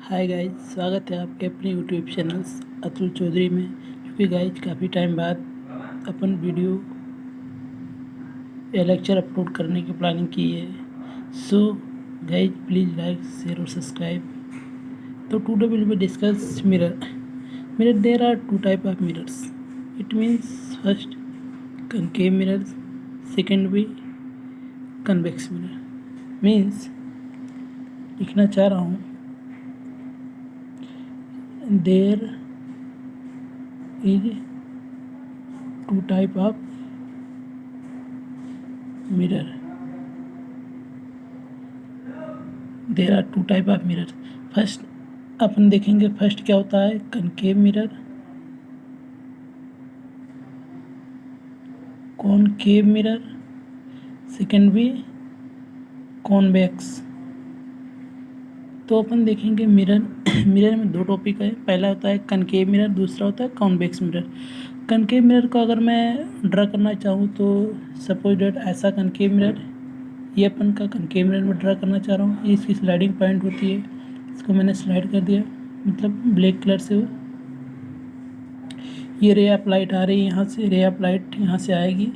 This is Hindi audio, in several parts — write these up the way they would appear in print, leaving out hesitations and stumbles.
हाय गाइज, स्वागत है आपके अपने यूट्यूब चैनल्स अतुल चौधरी में। क्योंकि गाइज काफ़ी टाइम बाद अपन वीडियो या लेक्चर अपलोड करने की प्लानिंग की है। So guys please like share और सब्सक्राइब। तो today will be discuss mirror there are two type of mirrors. It means first concave mirrors, second भी convex mirror। मीन्स लिखना चाह रहा हूँ there is two type of mirror। there are two type of mirror। First अपन देखेंगे फर्स्ट क्या होता है, concave mirror, concave mirror. Second भी कॉन्वेक्स। तो अपन देखेंगे मिरर मिरर में दो टॉपिक है। पहला होता है कनकेव मिरर, दूसरा होता है कॉन्वेक्स मिरर। कनकेव मिरर को अगर मैं ड्रा करना चाहूँ तो सपोज डेट ऐसा कनकेव मिरर, ये अपन का कनकेव मिरर में ड्रा करना चाह रहा हूँ। ये इसकी स्लाइडिंग पॉइंट होती है, इसको मैंने स्लाइड कर दिया, मतलब ब्लैक कलर से। ये रे ऑफ लाइट आ रही है, यहाँ से रे ऑफ लाइट यहाँ से आएगी।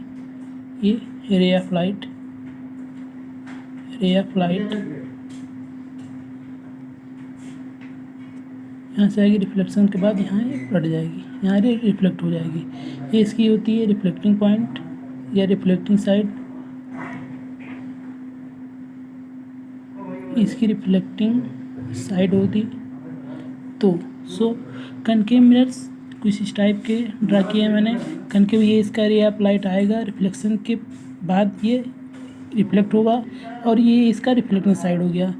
ये रे ऑफ लाइट यहाँ से आएगी, रिफ्लेक्शन के बाद यहाँ पलट जाएगी, यहाँ रिफ्लेक्ट हो जाएगी। ये इसकी होती है रिफ्लेक्टिंग पॉइंट या रिफ्लेक्टिंग साइड। इसकी रिफ्लेक्टिंग साइड होती। तो कनकेव मिरर्स कुछ इस टाइप के ड्रा किए मैंने। कनकेव ये इसका रे ऑफ लाइट आएगा, रिफ्लेक्शन के बाद ये रिफ्लेक्ट होगा और ये इसका रिफ्लेक्टिंग साइड हो गया।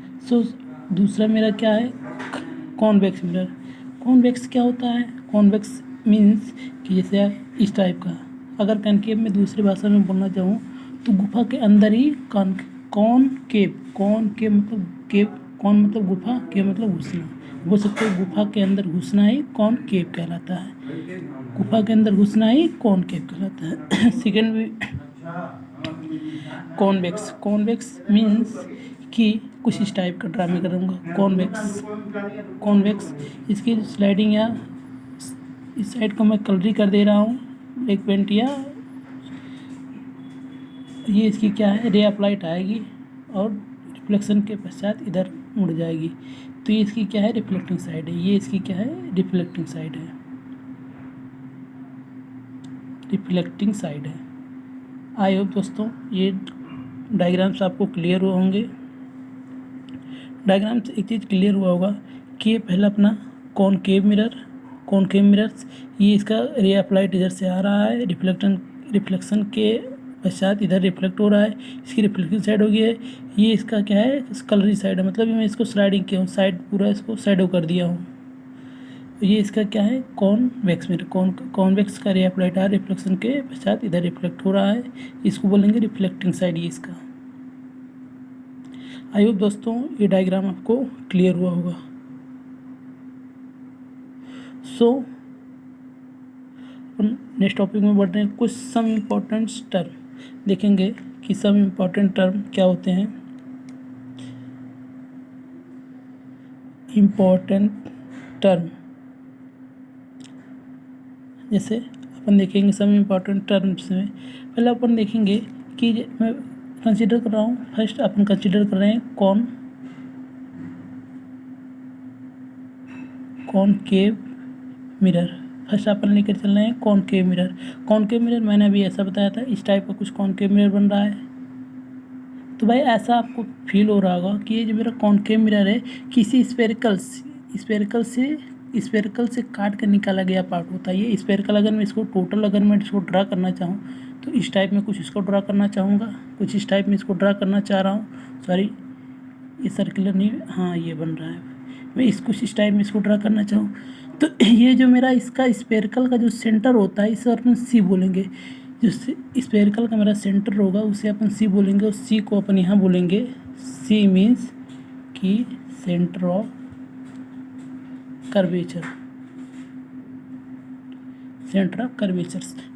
दूसरा मेरा क्या है, कॉन्वेक्स मिरर। कॉन्वेक्स क्या होता है, कॉन्वेक्स मीन्स कि जैसे इस टाइप का। अगर कनकेव में दूसरी भाषा में बोलना चाहूँ तो गुफा के अंदर ही कॉनकेव मतलब केव, कौन मतलब गुफा, केव मतलब घुसना। बोल सकते हो गुफा के अंदर घुसना ही कॉनकेव कहलाता है। गुफा के अंदर घुसना ही कॉनकेव कहलाता है। सेकेंड भी कॉन्वेक्स मीन्स कि कुछ इस टाइप का ड्रामे करूँगा। कॉन्वेक्स इसकी स्लाइडिंग या इस साइड को मैं कलरी कर दे रहा हूँ ब्लैक पेंट, या ये इसकी क्या है, रे ऑफ लाइट आएगी और रिफ्लेक्शन के पश्चात इधर मुड़ जाएगी। तो ये इसकी क्या है, रिफ्लेक्टिंग साइड है। ये इसकी क्या है, रिफ्लेक्टिंग साइड है। आई होप दोस्तों ये डायग्राम्स आपको क्लियर हुए होंगे। डायग्राम से एक चीज़ क्लियर हुआ होगा कि ये पहला अपना कॉनकेव मिरर्स, ये इसका रे ऑफ लाइट इधर से आ रहा है, रिफ्लेक्शन के पश्चात इधर रिफ्लेक्ट हो रहा है, इसकी रिफ्लेक्टिंग साइड हो गई है। ये इसका क्या है, कलरी साइड है, मतलब मैं इसको स्लाइडिंग किया हूँ, साइड पूरा इसको साइडो कर दिया हूँ। ये इसका क्या है, कॉन्वेक्स मिरर। कॉन्वेक्स का रे ऑफ लाइट आ रहा है, रिफ्लेक्शन के पश्चात इधर रिफ्लेक्ट हो रहा है, इसको बोलेंगे रिफ्लेक्टिंग साइड। ये इसका आई होप दोस्तों ये डायग्राम आपको क्लियर हुआ होगा। नेक्स्ट टॉपिक में बढ़ रहे हैं। कुछ सम इम्पोर्टेंट टर्म देखेंगे कि सम इम्पोर्टेंट टर्म क्या होते हैं। इम्पोर्टेंट टर्म जैसे अपन देखेंगे सम इम्पोर्टेंट टर्म्स में पहले अपन देखेंगे कि मैं कंसीडर कर रहा हूँ। फर्स्ट अपन कंसीडर कर रहे हैं कॉनकेव मिरर। फर्स्ट अपन लेकर चल रहे हैं कॉनकेव मिरर। मैंने अभी ऐसा बताया था, इस टाइप का कुछ कॉनकेव मिरर बन रहा है। तो भाई ऐसा आपको फील हो रहा होगा कि ये जो मेरा कॉनकेव मिरर है किसी स्फेरिकल से काट कर निकाला गया पार्ट होता है। ये स्फेरिकल अगर मैं इसको ड्रा करना चाहूँ तो इस टाइप में कुछ इसको ड्रा करना चाहूँगा, कुछ इस टाइप में इसको ड्रा करना चाह रहा हूँ। सॉरी ये सर्कुलर नहीं, हाँ ये बन रहा है। मैं कुछ इस टाइप में इसको ड्रा करना चाहूँ तो ये जो मेरा इसका स्फेरिकल का जो सेंटर होता है इसे अपन सी बोलेंगे। जो स्फेरिकल का मेरा सेंटर होगा उसे अपन सी बोलेंगे, और सी को अपन यहाँ बोलेंगे, सी मीन्स कि सेंटर ऑफ कर्वेचर।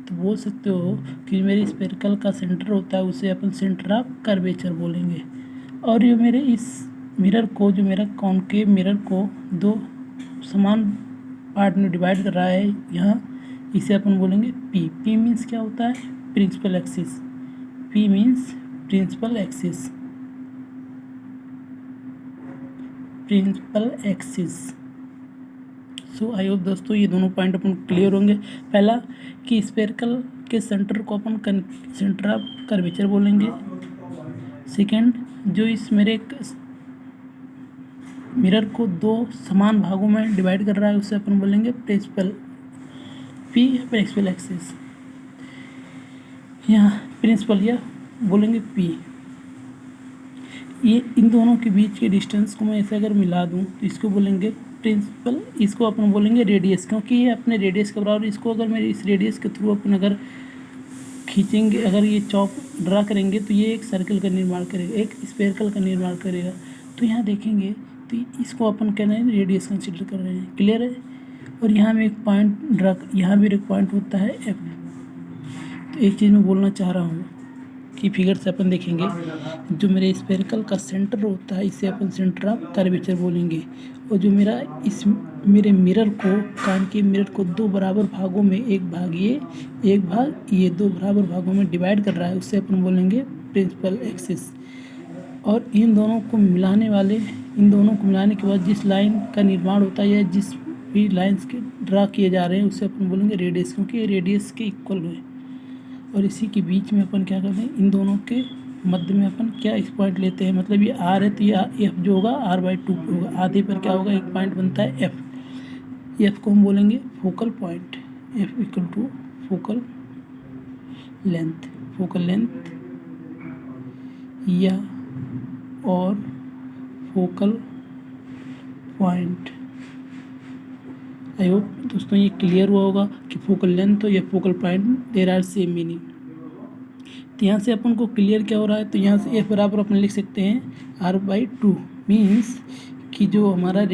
तो बोल सकते हो कि मेरे स्फेरिकल का सेंटर होता है उसे अपन सेंटर ऑफ कर्वेचर बोलेंगे। और ये मेरे इस मिरर को, जो मेरा कॉनकेव मिरर को दो समान पार्ट में डिवाइड कर रहा है यहाँ, इसे अपन बोलेंगे पी। पी मीन्स क्या होता है? Principal axis. P means principal axis, principal axis. So I hope दोस्तों ये दोनों पॉइंट अपन क्लियर होंगे। पहला कि स्फेरिकल के सेंटर को अपन सेंटर ऑफ कर्वेचर बोलेंगे। सेकंड, जो इस मेरे मिरर को दो समान भागों में डिवाइड कर रहा है उसे अपन बोलेंगे प्रिंसिपल, पी प्रिंसिपल एक्सिस। यहाँ प्रिंसिपल या बोलेंगे पी। ये इन दोनों के बीच के डिस्टेंस को मैं ऐसे अगर मिला दूँ तो इसको बोलेंगे प्रिंसिपल, इसको अपन बोलेंगे रेडियस, क्योंकि ये अपने रेडियस के बराबर। इसको अगर मेरे इस रेडियस के थ्रू अपन अगर खींचेंगे, अगर ये चौक ड्रा करेंगे तो ये एक सर्कल का निर्माण करेगा, एक स्फेरिकल का निर्माण करेगा। तो यहाँ देखेंगे तो इसको अपन कह रहे हैं रेडियस कंसिडर कर रहे हैं। क्लियर है? और यहाँ में एक पॉइंट ड्रा, यहाँ भी एक पॉइंट होता है एफ। तो एक चीज़ मैं बोलना चाह रहा हूँ कि फिगर से अपन देखेंगे, जो मेरे स्फेरिकल का सेंटर होता है इसे अपन सेंटर ऑफ कर्वेचर बोलेंगे। और जो मेरा इस मेरे मिरर को, कान के मिरर को दो बराबर भागों में, एक भाग ये, एक भाग ये, दो बराबर भागों में डिवाइड कर रहा है उसे अपन बोलेंगे प्रिंसिपल एक्सिस। और इन दोनों को मिलाने के बाद जिस लाइन का निर्माण होता है या जिस भी लाइंस के ड्रा किए जा रहे हैं उसे अपन बोलेंगे रेडियस, क्योंकि ये रेडियस के इक्वल है। और इसी के बीच में अपन क्या करते हैं, इन दोनों के मध्य में अपन क्या एक पॉइंट लेते हैं। मतलब ये आर है तो ये एफ जो होगा r/2 होगा, आधे पर क्या होगा, एक पॉइंट बनता है एफ। एफ को हम बोलेंगे focal point. F equal to focal length, focal length या और फोकल पॉइंट। आई होप दोस्तों ये क्लियर हुआ होगा कि फोकल लेंथ या focal point there are same meaning. तो यहाँ से अपन को क्लियर क्या हो रहा है, तो यहाँ से एफ बराबर अपन लिख सकते हैं r/2, मीन्स कि जो हमारा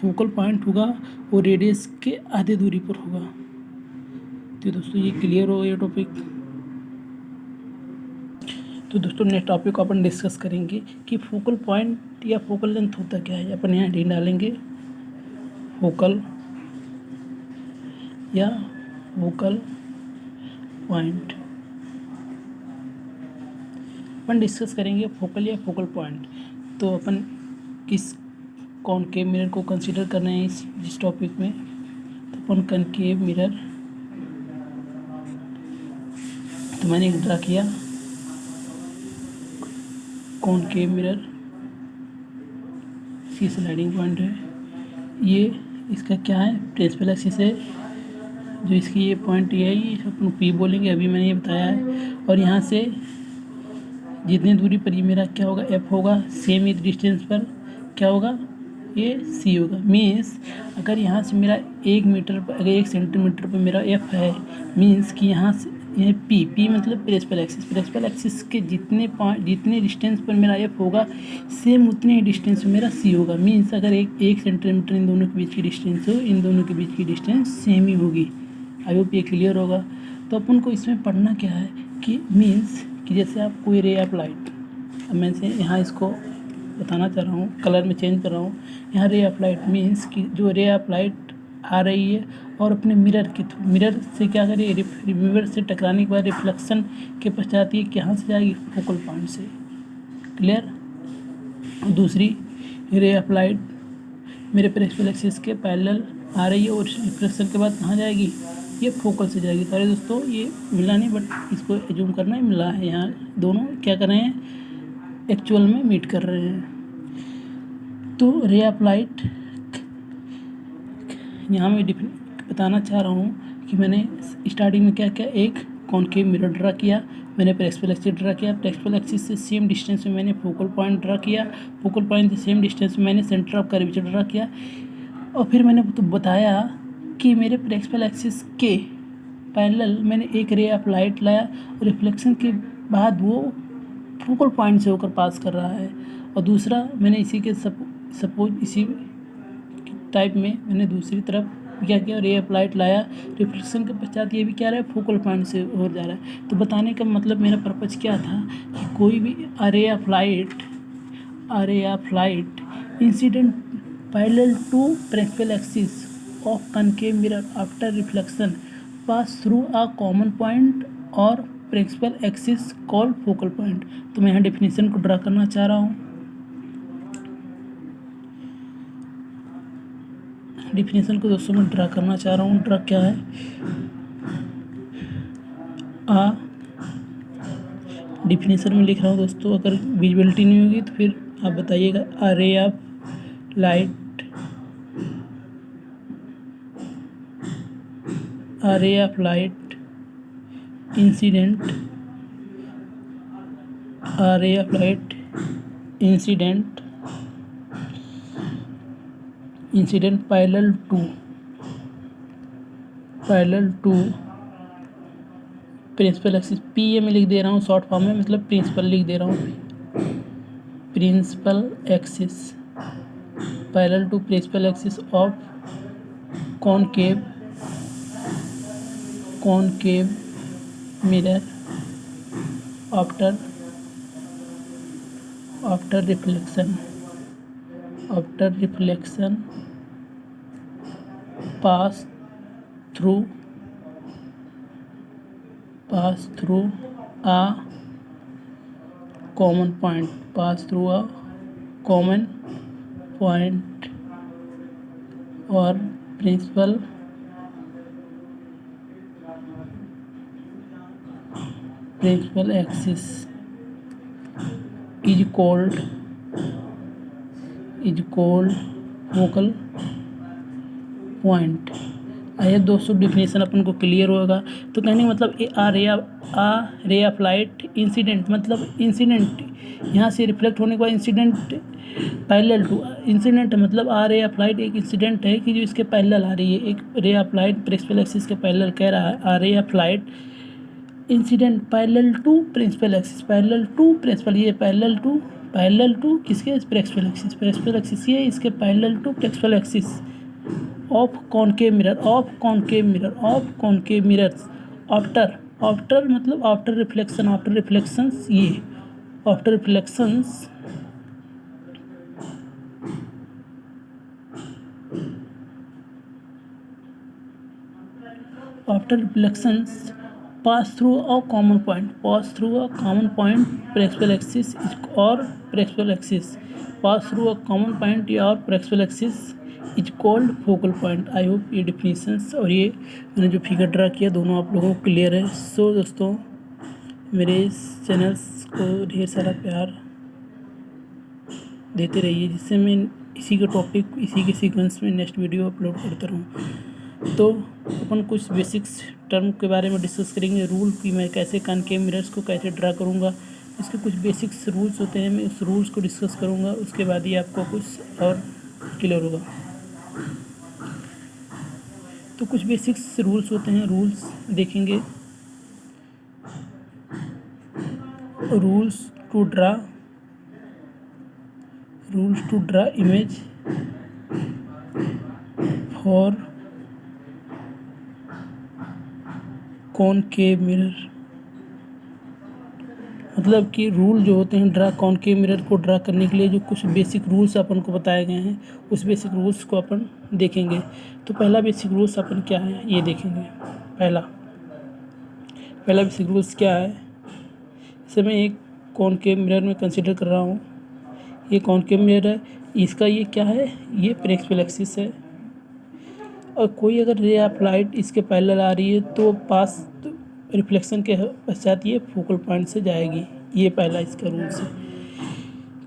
फोकल पॉइंट होगा वो रेडियस के आधे दूरी पर होगा। तो दोस्तों ये क्लियर हो गया टॉपिक। तो दोस्तों नेक्स्ट टॉपिक को अपन डिस्कस करेंगे कि फोकल पॉइंट या फोकल लेंथ होता क्या है। अपन यहाँ डी डालेंगे फोकल या फोकल पॉइंट। अपन डिस्कस करेंगे फोकल या फोकल पॉइंट। तो अपन किस कॉनकेव मिरर को कंसीडर कर रहे हैं जिस टॉपिक में, तो अपन कॉनकेव मिरर, तो मैंने एक ड्रा किया कॉनकेव मिरर, इसकी स्लाइडिंग पॉइंट है, ये इसका क्या है, प्रिंसिपल एक्सिस है। जो इसकी ये पॉइंट ये है, ये अपन पी बोलेंगे, अभी मैंने ये बताया है। और यहाँ से जितनी दूरी पर ये मेरा क्या होगा, एफ होगा, सेम ही डिस्टेंस पर क्या होगा, ये सी होगा। मीन्स अगर यहाँ से मेरा 1 मीटर पर, अगर 1 सेंटीमीटर पर मेरा एफ है, मीन्स कि यहाँ से ये पी मतलब प्रिंसिपल एक्सिस, प्रिंसिपल एक्सिस के जितने डिस्टेंस पर मेरा एफ होगा सेम उतने ही डिस्टेंस पर मेरा सी होगा। मीन्स अगर एक सेंटीमीटर इन दोनों के बीच की डिस्टेंस हो, इन दोनों के बीच की डिस्टेंस सेम ही होगी। आई होप ये क्लियर होगा। तो अपन को इसमें पढ़ना क्या है कि मीन्स कि जैसे आप कोई रे ऑफ लाइट, अब मैं से यहाँ इसको बताना चाह रहा हूँ, कलर में चेंज कर रहा हूँ। यहाँ रे ऑफ लाइट मीन्स कि जो रे ऑफ लाइट आ रही है और अपने मिरर के थ्रू, मिरर से क्या करें, मिरर से टकराने के बाद रिफ्लेक्शन के पश्चात ये कहाँ से जाएगी, फोकल पॉइंट से। क्लियर? दूसरी रे ऑफ लाइट मेरे प्रिंसिपल एक्सिस के पैरेलल आ रही है और रिफ्लेक्शन के बाद कहाँ जाएगी, ये फोकल से जाएगी। सारे दोस्तों ये मिला नहीं, बट इसको एज्यूम करना है मिला है। यहाँ दोनों क्या कर रहे हैं, एक्चुअल में मीट कर रहे हैं। तो रे ऑफ लाइट यहाँ मैं बताना चाह रहा हूँ कि मैंने स्टार्टिंग में क्या किया, एक कॉनकेव मिरर ड्रा किया, मैंने प्रिंसिपल एक्सिस ड्रा किया, प्रिंसिपल एक्सिस से सेम डिस्टेंस में मैंने फोकल पॉइंट ड्रा किया, फोकल पॉइंट से सेम डिस्टेंस में मैंने सेंटर ऑफ कर्वेचर ड्रा किया। और फिर मैंने तो बताया कि मेरे प्रिंसिपल एक्सिस के पैरेलल मैंने एक रे ऑफ लाइट लाया और रिफ्लेक्शन के बाद वो फोकल पॉइंट से होकर पास कर रहा है। और दूसरा मैंने इसी के सपोज इसी टाइप में मैंने दूसरी तरफ क्या किया, रे ऑफ लाइट लाया, रिफ्लेक्शन के पश्चात ये भी क्या रहा है, फोकल पॉइंट से हो जा रहा है। तो बताने का मतलब मेरा पर्पज़ क्या था कि कोई भी रे of light ray of light incident parallel to principal axis of concave mirror after reflection pass through a common point और principal axis called focal point. तो मैं यहाँ डेफिनेशन को ड्रा करना चाह रहा हूँ। डेफिनेशन को दोस्तों मैं ड्रा करना चाह रहा हूँ। ड्रा क्या है? डेफिनेशन में लिख रहा हूँ दोस्तों, अगर विजिबिलिटी नहीं होगी तो फिर आप बताइएगा। अ ray of light, a ray of light incident, a ray of light incident parallel to principal axis. P A में लिख दे रहा हूँ शॉर्ट फॉर्म में, मतलब प्रिंसिपल लिख दे रहा हूँ। Principal axis parallel to principal axis of concave mirror after reflection pass through a common point or principal axis is called focal point. आइए दोस्तों, डिफिनेशन अपन को क्लियर होगा। तो कहने का मतलब आ रे ऑफ लाइट इंसिडेंट, मतलब इंसिडेंट यहाँ से रिफ्लेक्ट होने के बाद इंसिडेंट पैरेलल टू। इंसिडेंट मतलब आ रे ऑफ लाइट एक इंसिडेंट है कि जो इसके पैरेलल आ रही है। एक ray of light principal axis के पैरेलल कह रहा है। A ray of light incident parallel to principal axis, parallel to principal, ये पैरेलल टू किसके? प्रिंसिपल एक्सिस ये इसके parallel to principal axis of concave mirrors after मतलब आफ्टर रिफ्लेक्शंस ये after reflections pass through a common point principal axis or principal axis pass through a common point or principal axis is called focal point. I hope ये डिफिनीशंस और ये मैंने जो फिगर ड्रा किया दोनों आप लोगों को क्लियर है। सो दोस्तों, मेरे चैनल्स को ढेर सारा प्यार देते रहिए, जिससे मैं इसी के टॉपिक इसी के सीक्वेंस में नेक्स्ट वीडियो अपलोड करता रहूँ। तो अपन कुछ बेसिक्स टर्म के बारे में डिस्कस करेंगे। रूल कि मैं कैसे कॉनकेव मिरर्स को कैसे ड्रा करूँगा, इसके कुछ बेसिक्स रूल्स होते हैं, मैं उस रूल्स को डिस्कस करूँगा। उसके बाद ही आपको कुछ और क्लियर होगा। तो कुछ बेसिक्स रूल्स होते हैं, रूल्स देखेंगे। Rules to draw image for concave mirror, मतलब कि रूल जो होते हैं कॉनकेव मिरर को ड्रा करने के लिए जो कुछ बेसिक रूल्स अपन को बताए गए हैं, उस बेसिक रूल्स को अपन देखेंगे। तो पहला बेसिक रूल्स अपन क्या है ये देखेंगे। पहला बेसिक रूल्स क्या है, इसे मैं एक कॉनकेव मिरर में कंसिडर कर रहा हूँ। ये कॉनकेव मिरर है, इसका ये क्या है, ये प्रिंसिपल एक्सिस है। और कोई अगर रे ऑफ लाइट इसके पैरेलल आ रही है तो पास रिफ्लेक्शन के पश्चात ये फोकल पॉइंट से जाएगी। ये पहला इसका रूल्स है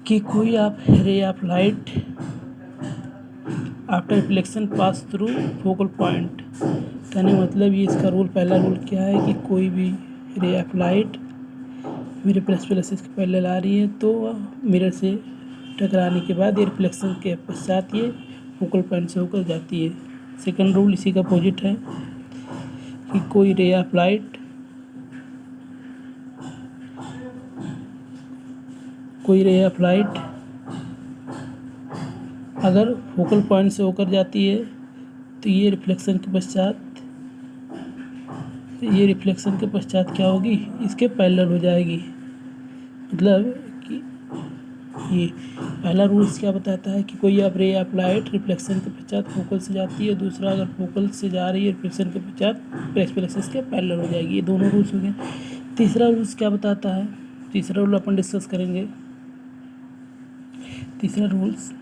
कि कोई आप रे of light after reflection pass through focal point, कहने का मतलब ये इसका रूल, पहला रूल क्या है कि कोई भी रे ऑफ लाइट मेरे प्रिंसिपल एक्सिस के पैरेलल आ रही है तो मिरर से टकराने के बाद ये रिफ्लेक्शन के पश्चात ये फोकल पॉइंट से होकर जाती है। सेकंड रूल इसी का अपोजिट है कि कोई रे ऑफ लाइट अगर फोकल पॉइंट से होकर जाती है तो ये रिफ्लेक्शन के पश्चात क्या होगी, इसके पैरेलल हो जाएगी। मतलब कि ये पहला रूल्स क्या बताता है कि कोई अब रे ऑफ लाइट रिफ्लेक्शन के पश्चात फोकल से जाती है, दूसरा अगर फोकल से जा रही है रिफ्लेक्शन के पश्चात प्रिंसिपल एक्सिस के पैरेलल हो जाएगी। ये दोनों रूल्स हो गए। तीसरा रूल्स क्या बताता है, तीसरा रूल अपन डिस्कस करेंगे। तीसरा रूल्स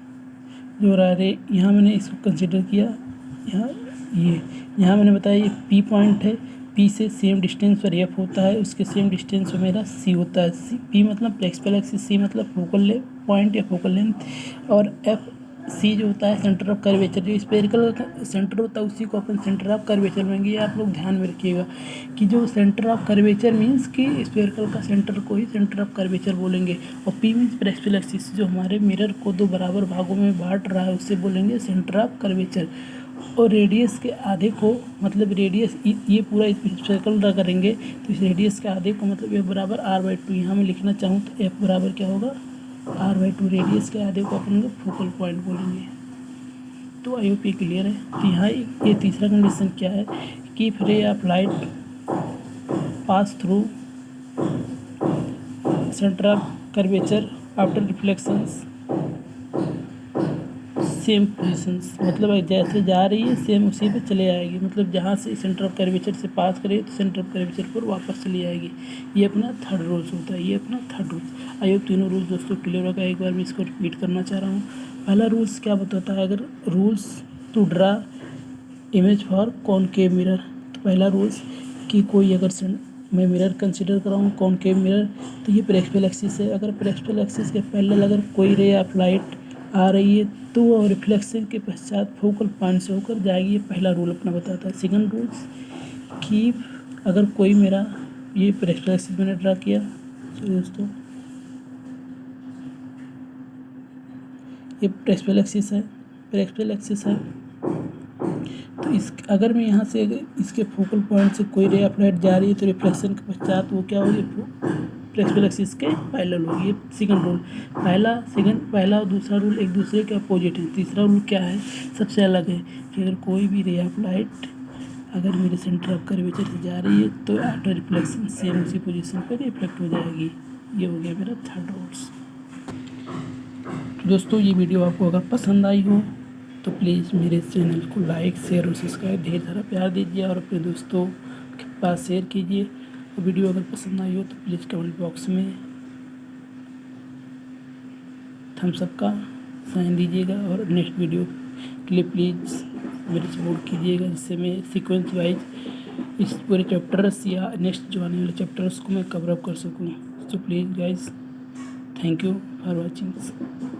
जो रहा रे, यहाँ मैंने इसको कंसिडर किया, यहाँ मैंने बताया ये पी पॉइंट है, पी से सेम डिस्टेंस पर एफ होता है, उसके सेम डिस्टेंस पर मेरा सी होता है। सी पी मतलब प्रिंसिपल एक्सिस, सी मतलब फोकल पॉइंट या फोकल लेंथ, और एफ सी जो होता है सेंटर ऑफ कर्वेचर। जो स्फेरिकल सेंटर होता है उसी को अपन सेंटर ऑफ कर्वेचर मानेंगे। ये आप लोग ध्यान में रखिएगा कि जो सेंटर ऑफ कर्वेचर मीन्स कि स्फेरिकल का सेंटर को ही सेंटर ऑफ कर्वेचर बोलेंगे, और पी मीन्स प्रिंसिपल एक्सिस जो हमारे मिरर को दो बराबर भागों में बांट रहा है उससे बोलेंगे सेंटर ऑफ कर्वेचर। और रेडियस के आधे को मतलब रेडियस ये पूरा सर्कल ड्रा करेंगे तो इस रेडियस के आधे को मतलब एफ बराबर r/2, यहाँ मैं लिखना चाहूँ तो एफ बराबर क्या होगा r/2। रेडियस के आधे को अपन फोकल पॉइंट बोलेंगे। तो आई होप ये क्लियर है। तो यहाँ ये तीसरा कंडीशन क्या है कि इफ रे of light pass through centre of curvature after reflections same positions, मतलब जैसे जा रही है सेम उसी पे चले आएगी, मतलब जहाँ से सेंटर ऑफ कर्वेचर से पास करे तो सेंटर ऑफ कर्वेचर पर वापस चली आएगी। ये अपना थर्ड रूल्स होता है, ये अपना थर्ड रूल्स। आई होप तीनों रूल्स दोस्तों क्लियर होगा। एक बार मैं इसको रिपीट करना चाह रहा हूँ। पहला रूल्स क्या बताता है, अगर rules to draw image for concave mirror, तो पहला रूल्स कि कोई अगर मैं मिरर कंसिडर कर रहा हूँ कॉनकेव मिरर, तो ये प्रिंसिपल एक्सिस है। अगर प्रिंसिपल एक्सिस के पैरेलल अगर कोई रे ऑफ लाइट आ रही है तो वो रिफ्लेक्शन के पश्चात फोकल पॉइंट से होकर जाएगी। ये पहला रूल अपना बताता है। सेकंड रूल्स कि अगर कोई मेरा ये प्रिंसिपल एक्सिस मैंने ड्रा किया, तो दोस्तों ये प्रिंसिपल एक्सिस है, प्रिंसिपल एक्सिस है। तो इस अगर मैं यहाँ से इसके फोकल पॉइंट से कोई रे ऑफ लाइट जा रही है तो रिफ्लेक्शन के पश्चात वो क्या होगी प्रिंसिपल एक्सिस के पैरेलल होगी। ये सेकंड रूल। पहला और दूसरा रूल एक दूसरे के अपोजिट है। तीसरा रूल क्या है, सबसे अलग है कि अगर कोई भी रे ऑफ लाइट अगर मेरे सेंटर ऑफ कर्वेचर से जा रही है तो आफ्टर रिफ्लेक्शन सेम उसी पोजीशन पर रिफ्लेक्ट हो जाएगी। ये हो गया मेरा थर्ड रूल्स। दोस्तों ये वीडियो आपको अगर पसंद आई हो तो प्लीज़ मेरे चैनल को लाइक शेयर और सब्सक्राइब ढेर सारा प्यार दीजिए और अपने दोस्तों के पास शेयर कीजिए। और वीडियो अगर पसंद आई हो तो प्लीज़ कमेंट बॉक्स में थम्स अप का साइन दीजिएगा और नेक्स्ट वीडियो के लिए प्लीज़ मेरे सपोर्ट कीजिएगा, जिससे मैं सीक्वेंस वाइज इस पूरे चैप्टर्स या नेक्स्ट जो आने वाले चैप्टर्स को मैं कवर अप कर सकूँ। So please guys, thank you for watching.